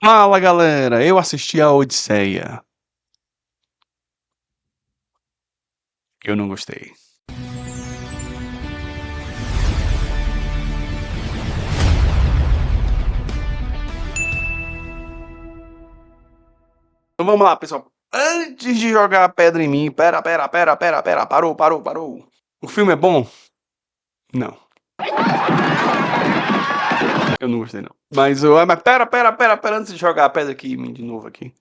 Fala galera, eu assisti a Odisseia. Eu não gostei. Então vamos lá, pessoal. Antes de jogar a pedra em mim, pera, parou. O filme é bom? Não. Eu não gostei não. Mas pera, antes de jogar a pedra aqui em mim de novo aqui.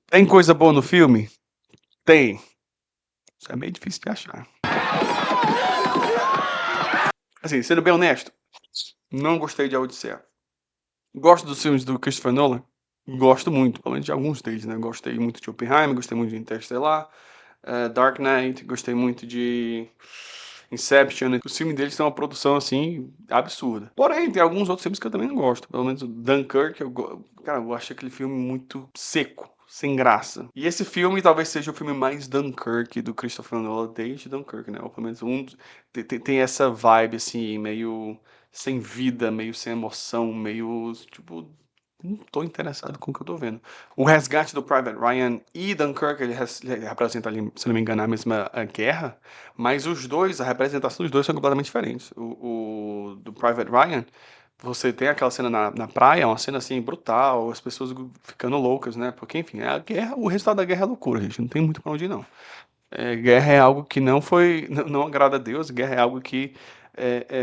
Tem coisa boa no filme? Tem. Isso é meio difícil de achar. Assim, sendo bem honesto, não gostei de A Odisseia. Gosto dos filmes do Christopher Nolan? Gosto muito, pelo menos de alguns deles, né? Gostei muito de Oppenheimer, gostei muito de Interstellar, Dark Knight, gostei muito de Inception. Os filmes deles têm uma produção, assim, absurda. Porém, tem alguns outros filmes que eu também não gosto. Pelo menos o Dunkirk, cara, eu achei aquele filme muito seco, sem graça. E esse filme talvez seja o filme mais Dunkirk do Christopher Nolan desde Dunkirk, né? Ou pelo menos tem essa vibe, assim, meio sem vida, meio sem emoção, meio, tipo, não tô interessado com o que eu tô vendo. O resgate do Private Ryan e Dunkirk, ele representa ali, se não me engano, a mesma guerra, mas os dois, a representação dos dois são completamente diferentes. O do Private Ryan, você tem aquela cena na praia, uma cena assim brutal, as pessoas ficando loucas, né? Porque, enfim, a guerra, o resultado da guerra é loucura, gente, não tem muito pra onde ir, não. Guerra é algo que não foi, não agrada a Deus, guerra é algo que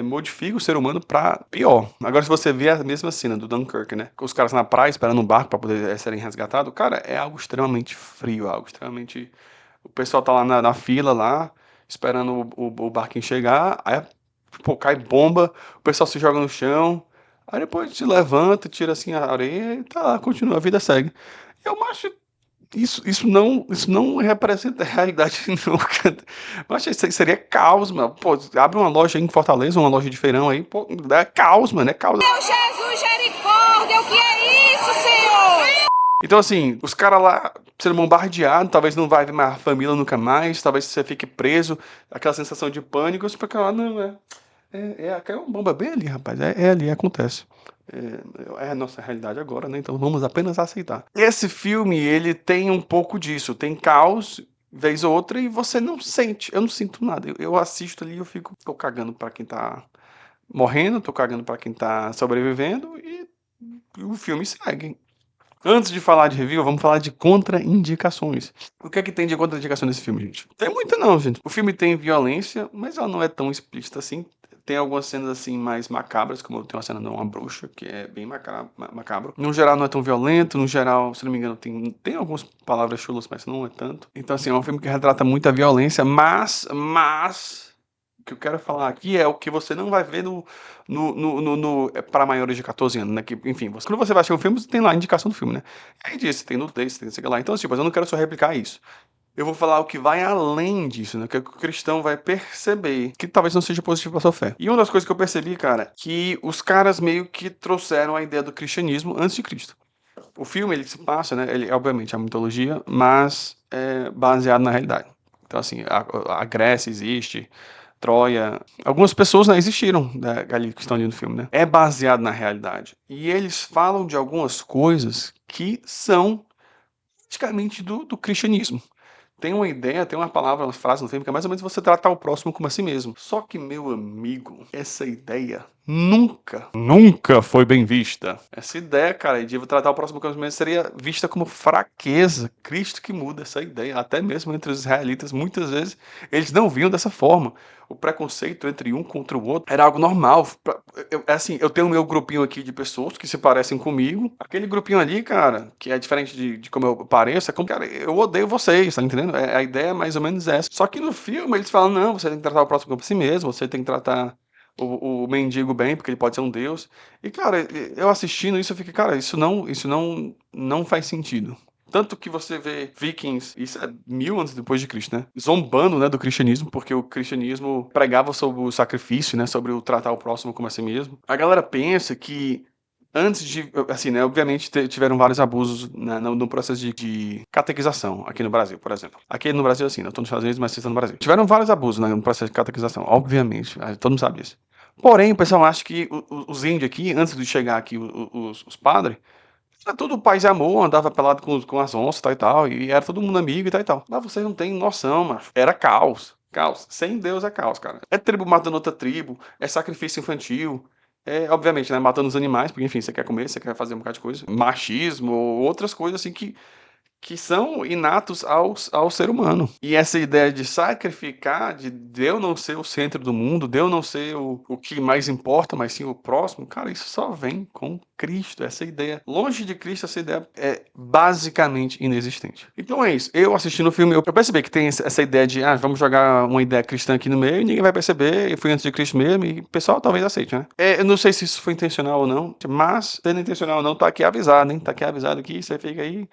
modifica o ser humano pra pior. Agora, se você vê a mesma cena do Dunkirk, né? Com os caras na praia esperando um barco pra poder serem resgatados, cara, é algo extremamente frio, algo extremamente. O pessoal tá lá na fila, lá, esperando o barquinho chegar, aí, pô, cai bomba, o pessoal se joga no chão, aí depois se levanta, tira assim a areia e tá lá, continua, a vida segue. Eu acho isso não representa a realidade nunca. Eu achei que seria caos, mano. Pô, abre uma loja aí em Fortaleza, uma loja de feirão aí, pô, é caos, mano, é caos. Meu Jesus, misericórdia, o que é isso, Senhor? Então, assim, os caras lá sendo bombardeados, talvez não vai ver mais a família nunca mais, talvez você fique preso, aquela sensação de pânico, você fica lá, não, caiu uma bomba bem ali, rapaz, é ali, acontece. É a nossa realidade agora, né? Então vamos apenas aceitar. Esse filme, ele tem um pouco disso, tem caos, vez ou outra, e você não sente, eu não sinto nada. Eu assisto ali, eu fico, tô cagando pra quem tá morrendo, tô cagando pra quem tá sobrevivendo, e o filme segue. Antes de falar de review, vamos falar de contraindicações. O que é que tem de contraindicação nesse filme, gente? Tem muita não, gente. O filme tem violência, mas ela não é tão explícita assim. Tem algumas cenas assim mais macabras, como tem uma cena de uma bruxa, que é bem macabro. No geral não é tão violento, no geral, se não me engano, tem algumas palavras chulas, mas não é tanto. Então assim, é um filme que retrata muita violência, mas o que eu quero falar aqui é o que você não vai ver para maiores de 14 anos, né? Que, enfim, quando você vai assistir um filme, você tem lá a indicação do filme, né? Aí diz, tem nudez, tem sei lá. Então, assim, mas eu não quero só replicar isso. Eu vou falar o que vai além disso, né? Que o cristão vai perceber que talvez não seja positivo para sua fé. E uma das coisas que eu percebi, cara, que os caras meio que trouxeram a ideia do cristianismo antes de Cristo. O filme, ele se passa, né? Ele, obviamente, é uma mitologia, mas é baseado na realidade. Então, assim, a Grécia existe, Troia. Algumas pessoas, né, existiram, né, ali, que estão ali no filme, né? É baseado na realidade. E eles falam de algumas coisas que são praticamente do cristianismo. Tem uma ideia, tem uma palavra, uma frase no filme que é mais ou menos você tratar o próximo como a si mesmo. Só que, meu amigo, essa ideia nunca foi bem vista. Essa ideia, cara, de tratar o próximo como a si mesmo seria vista como fraqueza. Cristo que muda essa ideia. Até mesmo entre os israelitas, muitas vezes, eles não viam dessa forma. O preconceito entre um contra o outro era algo normal. Assim, eu tenho o meu grupinho aqui de pessoas que se parecem comigo. Aquele grupinho ali, cara, que é diferente de como eu pareço, é como, cara, eu odeio vocês, tá entendendo? A ideia é mais ou menos essa. Só que no filme eles falam, não, você tem que tratar o próximo como si mesmo, você tem que tratar o mendigo bem, porque ele pode ser um deus. E, cara, eu assistindo isso, eu fiquei, cara, isso não faz sentido. Tanto que você vê vikings, isso é 1000 anos depois de Cristo, né? Zombando, né, do cristianismo, porque o cristianismo pregava sobre o sacrifício, né? Sobre o tratar o próximo como a si mesmo. A galera pensa que antes de, assim, né, obviamente tiveram vários abusos no processo de catequização aqui no Brasil, por exemplo. Aqui no Brasil, assim, né, eu tô nos Estados Unidos, mas vocês estão no Brasil. Tiveram vários abusos, né, no processo de catequização, obviamente, todo mundo sabe disso. Porém, o pessoal acha que os índios aqui, antes de chegar aqui os padres, Era tudo paz e amor, andava pelado com as onças, tal e tal, e era todo mundo amigo e tal e tal. Mas vocês não têm noção, macho. Era caos. Caos. Sem Deus é caos, cara. É tribo matando outra tribo, é sacrifício infantil. É, obviamente, né? Matando os animais, porque enfim, você quer comer, você quer fazer um bocado de coisa. Machismo, outras coisas assim que são inatos ao ser humano. E essa ideia de sacrificar, de eu não ser o centro do mundo, de eu não ser o que mais importa, mas sim o próximo, cara, isso só vem com Cristo. Essa ideia, longe de Cristo, essa ideia é basicamente inexistente. Então é isso. Eu assistindo o filme, eu percebi que tem essa ideia de, vamos jogar uma ideia cristã aqui no meio e ninguém vai perceber, e foi antes de Cristo mesmo, e o pessoal talvez aceite, né? Eu não sei se isso foi intencional ou não, mas, sendo intencional ou não, tá aqui avisado, hein? Tá aqui avisado aqui, você fica aí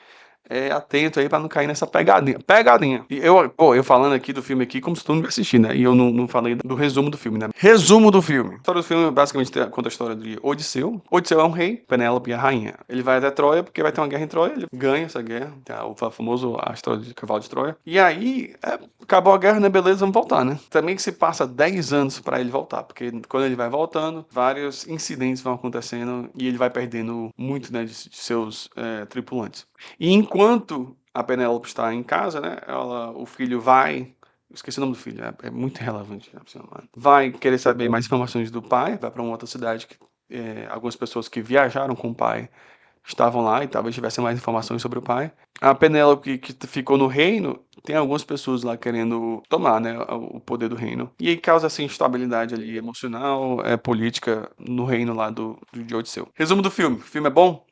atento aí pra não cair nessa pegadinha. Pegadinha. E eu falando aqui do filme aqui como se todo mundo assistir, né? E eu não falei do resumo do filme, né? Resumo do filme. A história do filme basicamente conta a história de Odisseu. Odisseu é um rei, Penélope é a rainha. Ele vai até Troia porque vai ter uma guerra em Troia, ele ganha essa guerra, o famoso a história de cavalo de Troia. E aí, acabou a guerra, né? Beleza, vamos voltar, né? Também que se passa 10 anos pra ele voltar, porque quando ele vai voltando, vários incidentes vão acontecendo e ele vai perdendo muito, né, de seus tripulantes. E enquanto a Penélope está em casa, né, o filho vai, esqueci o nome do filho, é muito relevante, né, vai querer saber mais informações do pai, vai para uma outra cidade que algumas pessoas que viajaram com o pai estavam lá e talvez tivessem mais informações sobre o pai. A Penélope que ficou no reino, tem algumas pessoas lá querendo tomar, né, o poder do reino. E aí causa essa instabilidade ali emocional, política no reino lá de Odisseu. Resumo do filme. O filme é bom?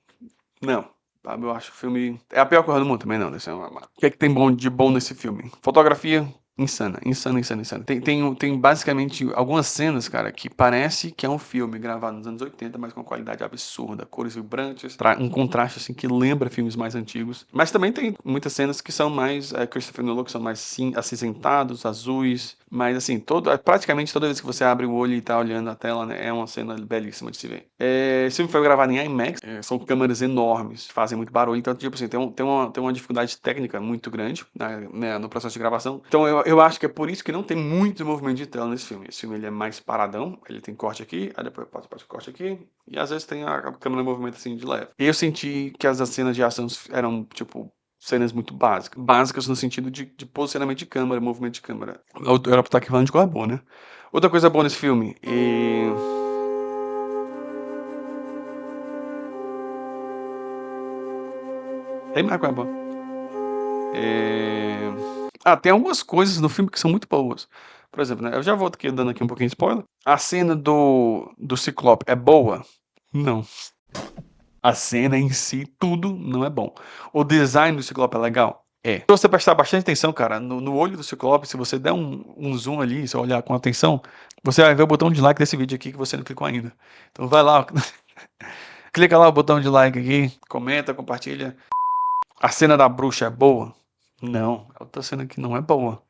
Não. Sabe, eu acho o filme. É a pior coisa do mundo também, não. O que é que tem de bom nesse filme? Fotografia. Insana, insana, insana, insana. Tem basicamente algumas cenas, cara, que parece que é um filme gravado nos anos 80, mas com uma qualidade absurda. Cores vibrantes, um contraste, assim, que lembra filmes mais antigos. Mas também tem muitas cenas que são mais Christopher Nolan, que são mais acinzentados, azuis. Mas, assim, praticamente toda vez que você abre o olho e tá olhando a tela, né, é uma cena belíssima de se ver. Esse filme foi gravado em IMAX, são câmeras enormes, fazem muito barulho, então, tipo assim, tem uma dificuldade técnica muito grande, né, no processo de gravação. Então, eu acho que é por isso que não tem muito movimento de tela nesse filme. Esse filme ele é mais paradão, ele tem corte aqui, aí depois passa corte aqui, e às vezes tem a câmera em movimento assim de leve. E eu senti que as cenas de ação eram, tipo, cenas muito básicas. Básicas no sentido de posicionamento de câmera, movimento de câmera. Eu era pra estar aqui falando de coisa boa, né? Outra coisa boa nesse filme, tem mais coisa boa. Tem algumas coisas no filme que são muito boas. Por exemplo, né, eu já volto aqui dando aqui um pouquinho de spoiler. A cena do Ciclope é boa? Não. A cena em si, tudo não é bom. O design do Ciclope é legal? É. Se você prestar bastante atenção, cara, no olho do Ciclope, se você der um zoom ali, se você olhar com atenção, você vai ver o botão de like desse vídeo aqui que você não clicou ainda. Então vai lá, clica lá o botão de like aqui, comenta, compartilha. A cena da bruxa é boa? Não, é outra cena que não é boa.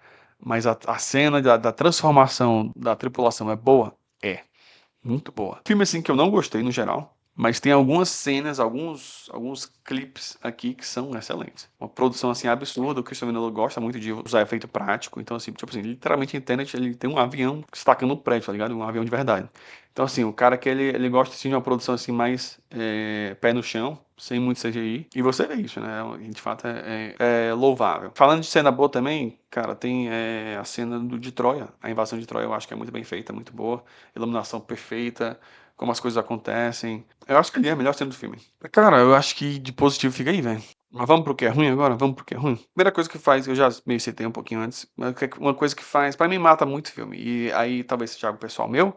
Mas a cena da transformação da tripulação é boa? É. Muito boa. Filme assim que eu não gostei no geral, mas tem algumas cenas, alguns clipes aqui que são excelentes. Uma produção assim absurda, o Christopher Nolan gosta muito de usar efeito prático, então assim, tipo assim, literalmente em Tenet ele tem um avião destacando o prédio, tá ligado? Um avião de verdade. Então assim, o cara que ele gosta assim de uma produção assim mais pé no chão, sem muito CGI, e você vê isso, né? De fato é louvável. Falando de cena boa também, cara, tem a cena de Troia, a invasão de Troia eu acho que é muito bem feita, muito boa, iluminação perfeita, como as coisas acontecem. Eu acho que ali é a melhor cena do filme. Cara, eu acho que de positivo fica aí, velho. Mas vamos pro que é ruim agora? Vamos pro que é ruim? Primeira coisa que faz, eu já meio citei um pouquinho antes, mas uma coisa que faz, pra mim mata muito o filme, e aí talvez seja algo pessoal meu,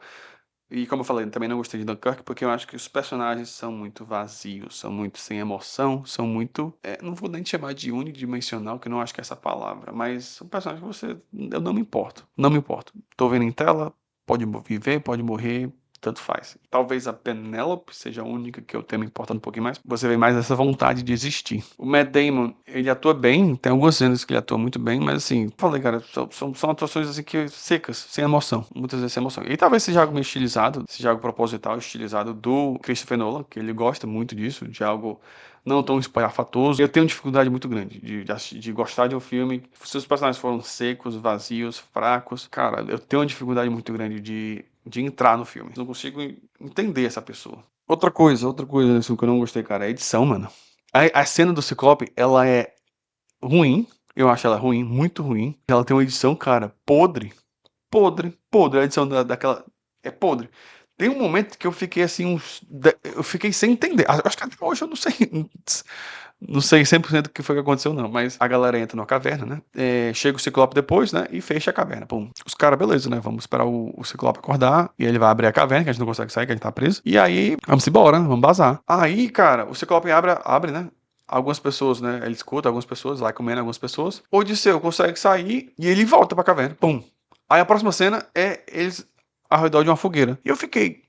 e como eu falei, também não gostei de Dunkirk, porque eu acho que os personagens são muito vazios, são muito sem emoção, são muito, não vou nem chamar de unidimensional, que eu não acho que é essa palavra, mas são personagens que eu não me importo, não me importo. Tô vendo em tela, pode viver, pode morrer, tanto faz. Talvez a Penélope seja a única que eu tenho me importando um pouquinho mais. Você vê mais essa vontade de existir. O Matt Damon, ele atua bem, tem algumas cenas que ele atua muito bem, mas assim, falei, cara, são atuações assim que secas, sem emoção. Muitas vezes sem emoção. E talvez seja algo meio estilizado, seja algo proposital, estilizado do Christopher Nolan, que ele gosta muito disso, de algo não tão espalhafatoso. Eu tenho dificuldade muito grande de gostar de um filme se os personagens foram secos, vazios, fracos. Cara, eu tenho uma dificuldade muito grande de entrar no filme. Não consigo entender essa pessoa. Outra coisa assim, que eu não gostei, cara, é a edição, mano. A cena do Ciclope, ela é ruim, eu acho ela ruim, muito ruim. Ela tem uma edição, cara, podre, podre, podre. A edição daquela é podre. Tem um momento que eu fiquei assim, eu fiquei sem entender. Acho que até hoje eu não sei, não sei 100% o que foi que aconteceu, não. Mas a galera entra numa caverna, né? Chega o Ciclope depois, né? E fecha a caverna. Pum. Os caras, beleza, né? Vamos esperar o Ciclope acordar. E ele vai abrir a caverna, que a gente não consegue sair, que a gente tá preso. E aí, vamos embora, né? Vamos bazar. Aí, cara, o Ciclope abre, né? Algumas pessoas, né? Ele escuta algumas pessoas, vai comendo algumas pessoas. O Odisseu consegue sair e ele volta pra caverna. Pum. Aí a próxima cena é eles ao redor de uma fogueira. E eu fiquei,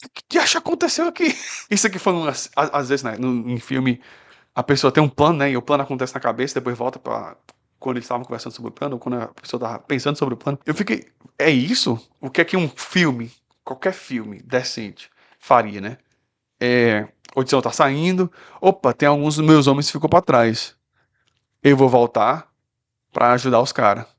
o que diacho aconteceu aqui? Isso aqui foi, às vezes, né, em filme, a pessoa tem um plano, né, e o plano acontece na cabeça, depois volta pra quando eles estavam conversando sobre o plano, ou quando a pessoa tava pensando sobre o plano. Eu fiquei, é isso? O que é que um filme, qualquer filme decente, faria, né? O Odisseu tá saindo, opa, tem alguns dos meus homens que ficou pra trás. Eu vou voltar pra ajudar os caras.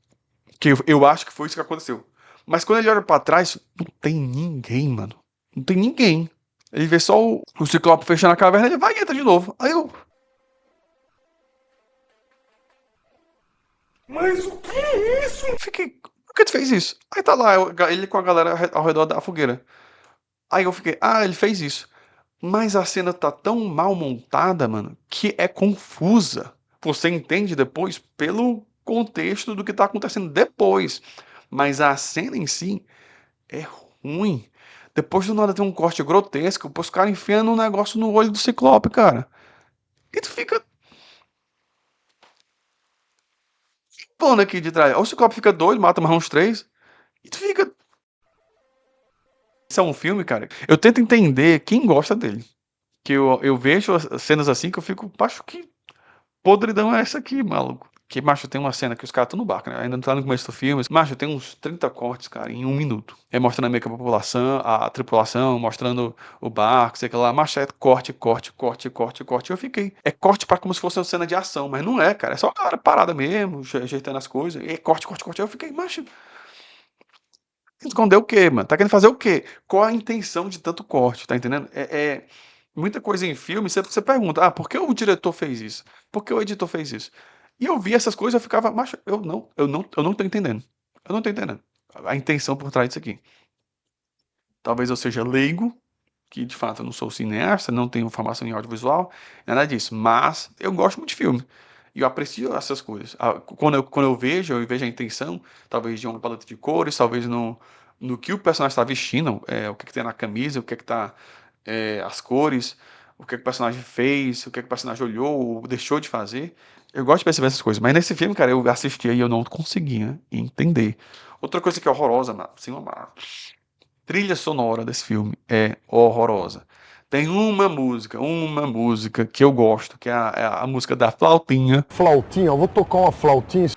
Que eu acho que foi isso que aconteceu. Mas quando ele olha pra trás, não tem ninguém, mano. Não tem ninguém. Ele vê só o Ciclope fechando a caverna, ele vai e entra de novo. Aí eu. Mas o que é isso? Fiquei. Por que tu fez isso? Aí tá lá, ele com a galera ao redor da fogueira. Aí eu fiquei, ele fez isso. Mas a cena tá tão mal montada, mano, que é confusa. Você entende depois pelo contexto do que tá acontecendo depois. Mas a cena em si é ruim. Depois do nada tem um corte grotesco, os caras enfiando um negócio no olho do Ciclope, cara. E tu fica pulando aqui de trás. Aí o Ciclope fica doido, mata mais uns três. E tu fica. Isso é um filme, cara. Eu tento entender quem gosta dele. Que eu vejo as cenas assim que eu fico, acho que podridão é essa aqui, maluco? Que, macho, tem uma cena que os caras estão no barco, né? Ainda não tá no começo do filme. Macho, tem uns 30 cortes, cara, em 1 minuto. É mostrando meio que a população, a tripulação, mostrando o barco, sei lá. Macho, é corte, corte, corte, corte, corte. Eu fiquei. É corte pra como se fosse uma cena de ação, mas não é, cara. É só a galera parada mesmo, ajeitando as coisas. E é corte, corte, corte. Eu fiquei, macho, esconder o quê, mano? Tá querendo fazer o quê? Qual a intenção de tanto corte, tá entendendo? Muita coisa em filme, você pergunta, por que o diretor fez isso? Por que o editor fez isso? E eu vi essas coisas, eu ficava, macho, eu não tô entendendo. Eu não tô entendendo a intenção por trás disso aqui. Talvez eu seja leigo, que de fato eu não sou cineasta, não tenho formação em audiovisual, nada disso, mas eu gosto muito de filme. E eu aprecio essas coisas. Quando eu vejo a intenção, talvez de uma paleta de cores, talvez no que o personagem está vestindo, o que, que tem na camisa, o que, que tá, as cores, o que, que o personagem fez, o que, que o personagem olhou ou deixou de fazer. Eu gosto de perceber essas coisas, mas nesse filme, cara, eu assistia e eu não conseguia entender. Outra coisa que é horrorosa, mano, assim, uma trilha sonora desse filme é horrorosa. Tem uma música que eu gosto, que é a música da flautinha, Flautinha, eu vou tocar uma flautinha.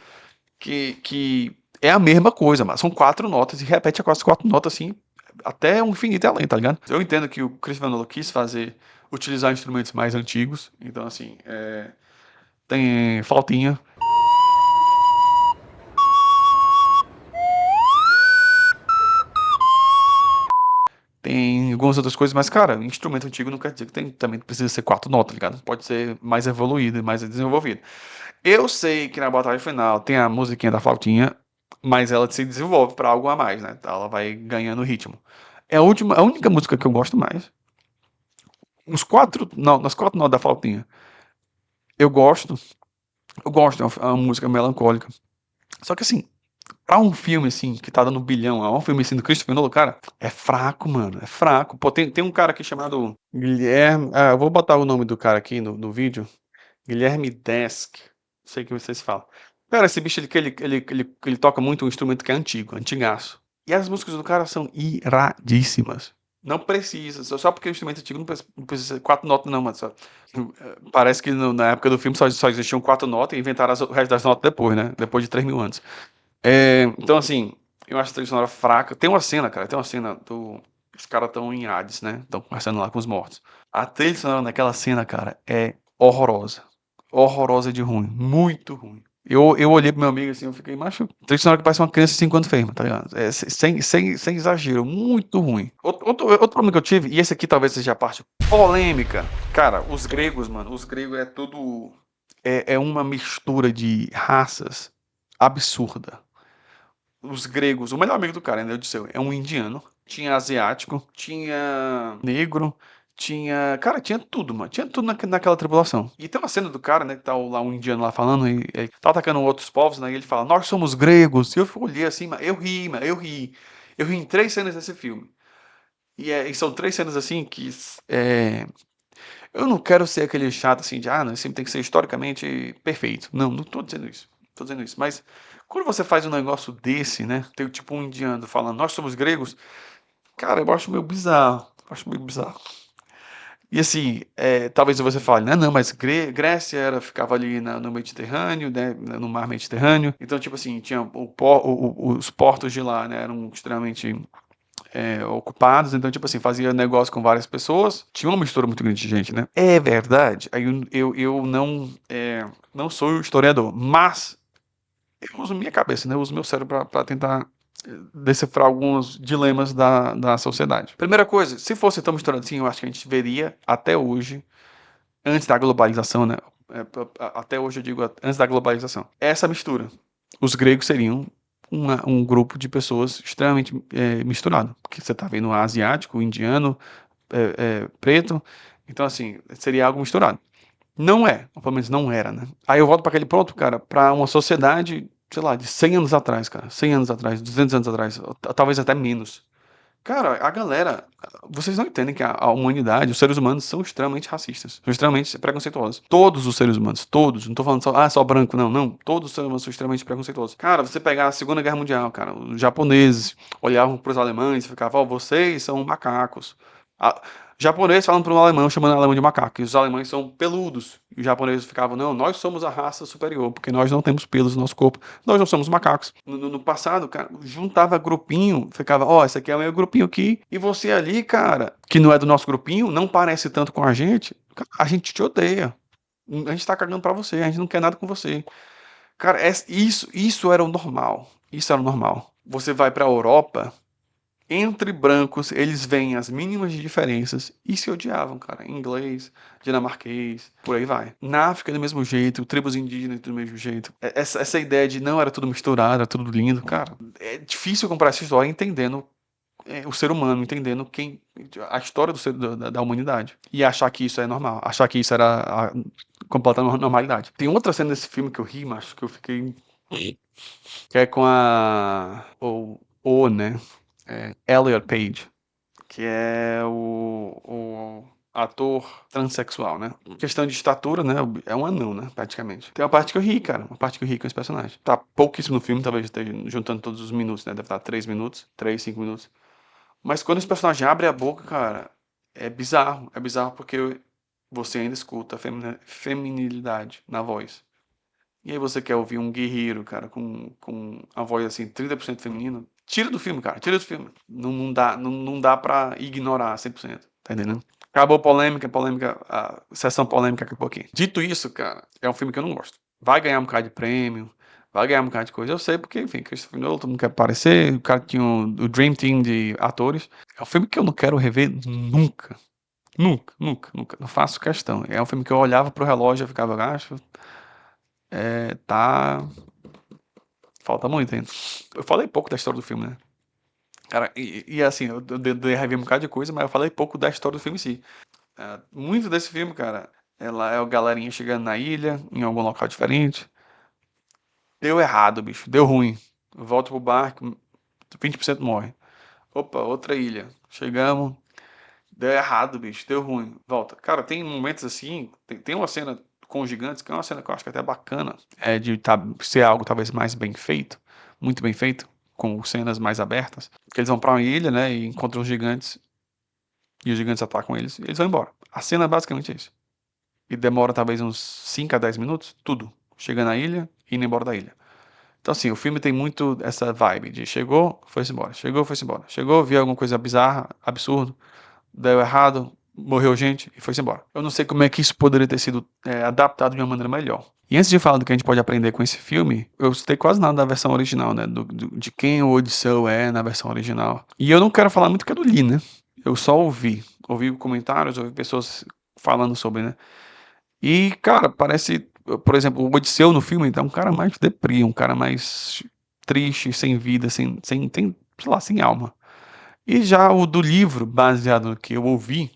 que é a mesma coisa, mas são 4 notas e repete as 4 notas assim, até um infinito e além, tá ligado? Eu entendo que o Christopher Nolan quis utilizar instrumentos mais antigos, então assim, tem flautinha, tem algumas outras coisas, mas, cara, instrumento antigo não quer dizer que também precisa ser 4 notas, tá ligado? Pode ser mais evoluído, mais desenvolvido. Eu sei que na batalha final tem a musiquinha da flautinha, mas ela se desenvolve pra algo a mais, né? Ela vai ganhando ritmo. É a única música que eu gosto mais. Os quatro, não, nas 4 notas da flautinha. Eu gosto, é uma música melancólica. Só que assim, pra um filme assim, que tá dando bilhão, é um filme assim do Christopher Nolan, cara, é fraco, mano, é fraco. Pô, tem um cara aqui chamado Guilherme, eu vou botar o nome do cara aqui no vídeo. Guilherme Desk. Não sei o que vocês falam. Cara, esse bicho ele toca muito um instrumento que é antigo, antigaço. E as músicas do cara são iradíssimas. Não precisa, só porque o instrumento é antigo não precisa ser 4 notas, não, mas parece que na época do filme só existiam 4 notas e inventaram o resto das notas depois, né? Depois de 3.000 anos. Então, assim, eu acho a trilha sonora fraca. Tem uma cena, cara, tem uma cena do. Os caras estão em Hades, né? Estão conversando lá com os mortos. A trilha sonora naquela cena, cara, é horrorosa. Horrorosa de ruim. Muito ruim. Eu olhei pro meu amigo assim, eu fiquei, macho, triste na hora que parece uma criança de 5 anos fez, tá ligado? Sem exagero, muito ruim. Outro problema que eu tive, e esse aqui talvez seja a parte polêmica. Cara, os gregos, mano, os gregos é tudo. É uma mistura de raças absurda. Os gregos, o melhor amigo do cara, né? Eu disse, é um indiano. Tinha asiático, tinha negro, tinha. Cara, tinha tudo, mano. Tinha tudo naquela tripulação. E tem uma cena do cara, né? Que tá lá um indiano lá falando, e tá atacando outros povos, né? E ele fala, nós somos gregos. E eu olhei assim, mas eu ri, mano, eu ri. Eu ri em 3 cenas desse filme. E são 3 cenas assim que. Eu não quero ser aquele chato assim de, não, sempre tem que ser historicamente perfeito. Não, não tô dizendo isso. Tô dizendo isso. Mas quando você faz um negócio desse, né? Tem tipo um indiano falando, nós somos gregos. Cara, eu acho meio bizarro. Eu acho meio bizarro. E assim, talvez você fale, né? Não, mas Grécia ficava ali no Mediterrâneo, né? No mar Mediterrâneo. Então, tipo assim, tinha os portos de lá, né? Eram extremamente ocupados, então, tipo assim, fazia negócio com várias pessoas, tinha uma mistura muito grande de gente, né? É verdade, aí eu não sou historiador, mas eu uso minha cabeça, né? Eu uso meu cérebro para tentar decifrar alguns dilemas da sociedade. Primeira coisa, se fosse tão misturado assim, eu acho que a gente veria até hoje, antes da globalização, né? Até hoje eu digo antes da globalização, essa mistura. Os gregos seriam um grupo de pessoas extremamente misturado, porque você está vendo asiático, indiano, preto, então assim, seria algo misturado. Não é, ou pelo menos não era, né? Aí eu volto para aquele ponto, cara, para uma sociedade, sei lá, de 100 anos atrás, cara, 100 anos atrás, 200 anos atrás, talvez até menos. Cara, a galera, vocês não entendem que a humanidade, os seres humanos são extremamente racistas, são extremamente preconceituosos. Todos os seres humanos, todos, não tô falando só branco, não, não. Todos os seres humanos são extremamente preconceituosos. Cara, você pegar a Segunda Guerra Mundial, cara, os japoneses olhavam pros alemães e ficavam, vocês são macacos. A, japonês falando para um alemão, chamando o alemão de macaco, e os alemães são peludos. E os japoneses ficavam, não, nós somos a raça superior, porque nós não temos pelos no nosso corpo, nós não somos macacos. No passado, cara, juntava grupinho, ficava, esse aqui é o meu grupinho aqui, e você ali, cara, que não é do nosso grupinho, não parece tanto com a gente gente te odeia. A gente tá cagando pra você, a gente não quer nada com você. Cara, isso era o normal. Isso era o normal. Você vai pra Europa, entre brancos, eles veem as mínimas diferenças e se odiavam, cara. Inglês, dinamarquês, por aí vai. Na África, do mesmo jeito, tribos indígenas, do mesmo jeito. Essa ideia de não era tudo misturado, era tudo lindo, cara. É difícil comprar essa história entendendo o ser humano, entendendo a história da humanidade. E achar que isso é normal. Achar que isso era a completa normalidade. Tem outra cena desse filme que eu ri, macho, que eu fiquei. Que é com né? Elliot Page, que é o ator transexual, né? Questão de estatura, né? É um anão, né? Praticamente. Tem uma parte que eu ri, cara. Uma parte que eu ri com esse personagem. Tá pouquíssimo no filme, talvez esteja juntando todos os minutos, né? Deve estar 3 minutos, 3, 5 minutos. Mas quando esse personagem abre a boca, cara, é bizarro. É bizarro porque você ainda escuta a feminilidade na voz. E aí você quer ouvir um guerreiro, cara, com a voz assim, 30% feminino. Tira do filme, cara, tira do filme. Não dá pra ignorar 100%, tá entendendo? Acabou polêmica, a sessão polêmica acabou aqui. Dito isso, cara, é um filme que eu não gosto. Vai ganhar um bocado de prêmio, vai ganhar um bocado de coisa. Eu sei porque, enfim, Christopher Nolan, todo mundo quer aparecer, o cara tinha o Dream Team de atores. É um filme que eu não quero rever nunca. Nunca, nunca, nunca. Não faço questão. É um filme que eu olhava pro relógio e ficava, acho, tá. Falta muito ainda. Eu falei pouco da história do filme, né? Cara, assim, eu dei rever um bocado de coisa, mas eu falei pouco da história do filme em si. Muito desse filme, cara, ela é a galerinha chegando na ilha, em algum local diferente. Deu errado, bicho. Deu ruim. Volta pro barco, 20% morre. Opa, outra ilha. Chegamos. Deu errado, bicho. Deu ruim. Volta. Cara, tem momentos assim. Tem uma cena com os gigantes, que é uma cena que eu acho que é até bacana. É de ser algo talvez mais bem feito. Muito bem feito. Com cenas mais abertas. Que eles vão pra uma ilha, né? E encontram os gigantes. E os gigantes atacam eles. E eles vão embora. A cena é basicamente isso. E demora talvez uns 5 a 10 minutos. Tudo. Chega na ilha e indo embora da ilha. Então, assim, o filme tem muito essa vibe de chegou, foi-se embora. Chegou, foi-se embora. Chegou, viu alguma coisa bizarra, absurdo. Deu errado, morreu gente e foi-se embora. Eu não sei como é que isso poderia ter sido adaptado de uma maneira melhor. E antes de falar do que a gente pode aprender com esse filme, eu citei quase nada da versão original, né? De quem o Odisseu é na versão original. E eu não quero falar muito que eu não li, né? Eu só ouvi. Ouvi comentários, ouvi pessoas falando sobre, né? E, cara, parece, por exemplo, o Odisseu no filme é um cara mais deprê, um cara mais triste, sem vida, sei lá, sem alma. E já o do livro, baseado no que eu ouvi,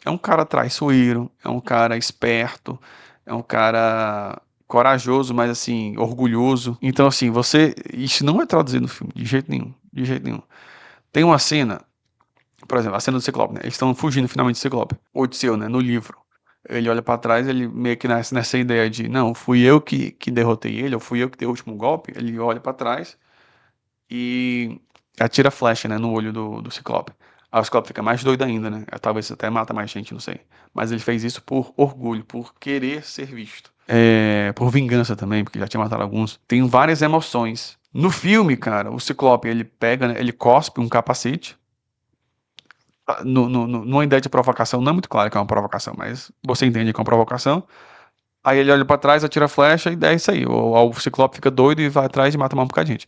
é um cara traiçoeiro, é um cara esperto, é um cara corajoso, mas assim, orgulhoso. Então, assim, isso não é traduzido no filme, de jeito nenhum, de jeito nenhum. Tem uma cena, por exemplo, a cena do Ciclope, né? Eles estão fugindo finalmente do Ciclope. Odisseu, né? No livro. Ele olha pra trás, ele meio que nessa ideia de, não, fui eu que derrotei ele, ou fui eu que dei o último golpe. Ele olha pra trás e atira flecha, né, no olho do Ciclope. Aí o Ciclope fica mais doido ainda, né? Talvez até mata mais gente, não sei. Mas ele fez isso por orgulho, por querer ser visto. Por vingança também, porque já tinha matado alguns. Tem várias emoções. No filme, cara, o Ciclope, ele pega, né, ele cospe um capacete. Numa ideia de provocação, não é muito claro que é uma provocação, mas você entende que é uma provocação. Aí ele olha pra trás, atira a flecha e é isso aí. O Ciclope fica doido e vai atrás e mata um bocado de gente.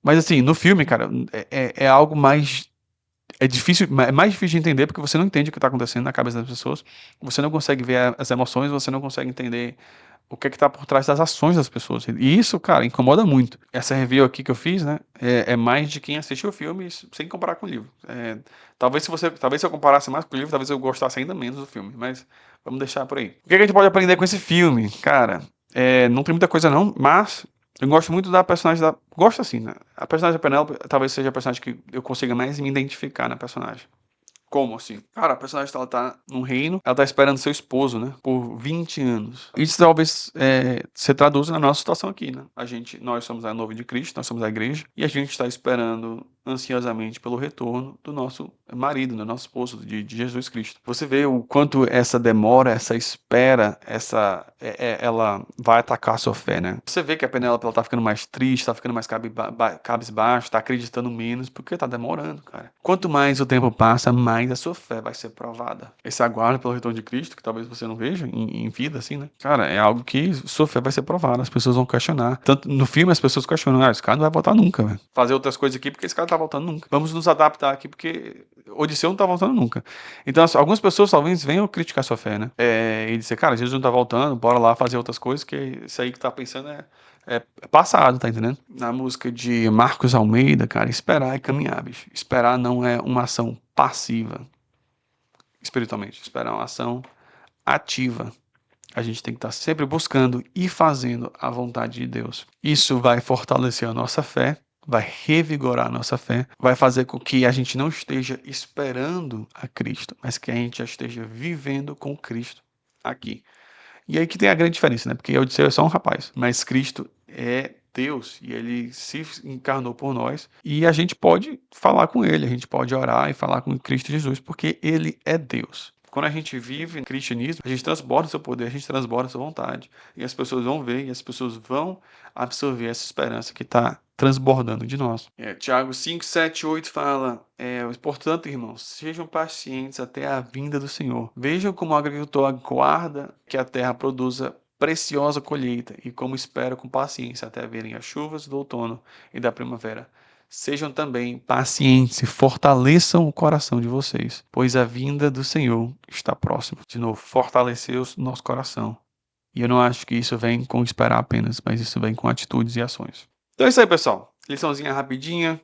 Mas assim, no filme, cara, é algo mais. É difícil, é mais difícil de entender porque você não entende o que tá acontecendo na cabeça das pessoas. Você não consegue ver as emoções, você não consegue entender o que é que tá por trás das ações das pessoas. E isso, cara, incomoda muito. Essa review aqui que eu fiz, né, é mais de quem assistiu o filme sem comparar com o livro. Talvez se eu comparasse mais com o livro, talvez eu gostasse ainda menos do filme, mas vamos deixar por aí. O que é que a gente pode aprender com esse filme? Cara, não tem muita coisa não, mas eu gosto muito da personagem da... Gosto assim, né? A personagem da Penélope talvez seja a personagem que eu consiga mais me identificar na personagem. Como assim? Cara, a personagem ela tá num reino, ela tá esperando seu esposo, né? Por 20 anos. Isso talvez se traduza na nossa situação aqui, né? Nós somos a noiva de Cristo, nós somos a igreja, e a gente está esperando ansiosamente pelo retorno do nosso marido, do nosso esposo, de Jesus Cristo. Você vê o quanto essa demora, essa espera, ela vai atacar a sua fé, né? Você vê que a Penélope ela tá ficando mais triste, tá ficando mais cabisbaixo, tá acreditando menos, porque tá demorando, cara. Quanto mais o tempo passa, mais a sua fé vai ser provada. Esse aguardo pelo retorno de Cristo, que talvez você não veja em vida, assim, né? Cara, é algo que sua fé vai ser provada, as pessoas vão questionar. Tanto no filme as pessoas questionam, esse cara não vai voltar nunca, velho. Fazer outras coisas aqui porque esse cara não tá voltando nunca. Vamos nos adaptar aqui porque Odisseu não tá voltando nunca. Então, algumas pessoas talvez venham criticar sua fé, né? E dizer, cara, Jesus não tá voltando, bora lá fazer outras coisas, que isso aí que tá pensando é passado, tá entendendo? Na música de Marcos Almeida, cara, esperar é caminhar, bicho. Esperar não é uma ação passiva, espiritualmente. Esperar é uma ação ativa. A gente tem que estar sempre buscando e fazendo a vontade de Deus. Isso vai fortalecer a nossa fé, vai revigorar a nossa fé, vai fazer com que a gente não esteja esperando a Cristo, mas que a gente já esteja vivendo com Cristo aqui. E aí que tem a grande diferença, né? Porque Odisseu é só um rapaz, mas Cristo é Deus e ele se encarnou por nós e a gente pode falar com ele, a gente pode orar e falar com Cristo Jesus, porque ele é Deus. Quando a gente vive no cristianismo, a gente transborda o seu poder, a gente transborda a sua vontade. E as pessoas vão ver, e as pessoas vão absorver essa esperança que está transbordando de nós. Tiago 5, 7, 8 fala: portanto, irmãos, sejam pacientes até a vinda do Senhor. Vejam como o agricultor aguarda que a terra produza preciosa colheita e como espera com paciência até verem as chuvas do outono e da primavera. Sejam também pacientes e fortaleçam o coração de vocês, pois a vinda do Senhor está próxima. De novo, fortalecer o nosso coração. E eu não acho que isso vem com esperar apenas, mas isso vem com atitudes e ações. Então é isso aí, pessoal. Liçãozinha rapidinha.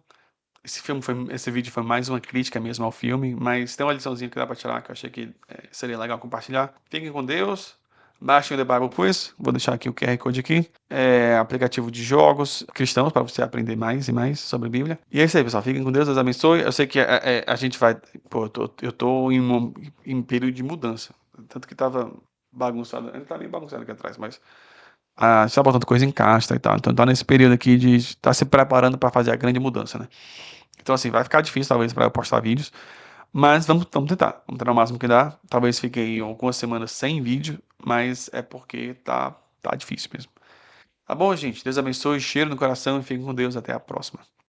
Esse vídeo foi mais uma crítica mesmo ao filme, mas tem uma liçãozinha que dá pra tirar que eu achei que seria legal compartilhar. Fiquem com Deus. Baixem o The Bible Quiz, vou deixar aqui o QR Code aqui. Aplicativo de jogos cristãos para você aprender mais e mais sobre a Bíblia. E é isso aí, pessoal. Fiquem com Deus, Deus abençoe. Eu sei que a gente vai. Pô, eu tô em período de mudança. Tanto que tava bagunçado. Ele tá bem bagunçado aqui atrás, mas a gente tá botando coisa em caixa e tal. Então tá nesse período aqui de estar se preparando para fazer a grande mudança, né? Então, assim, vai ficar difícil, talvez, para eu postar vídeos. Mas vamos tentar. Vamos tentar o máximo que dá. Talvez fique aí algumas semanas sem vídeo, mas é porque tá difícil mesmo. Tá bom, gente? Deus abençoe, cheiro no coração e fiquem com Deus. Até a próxima.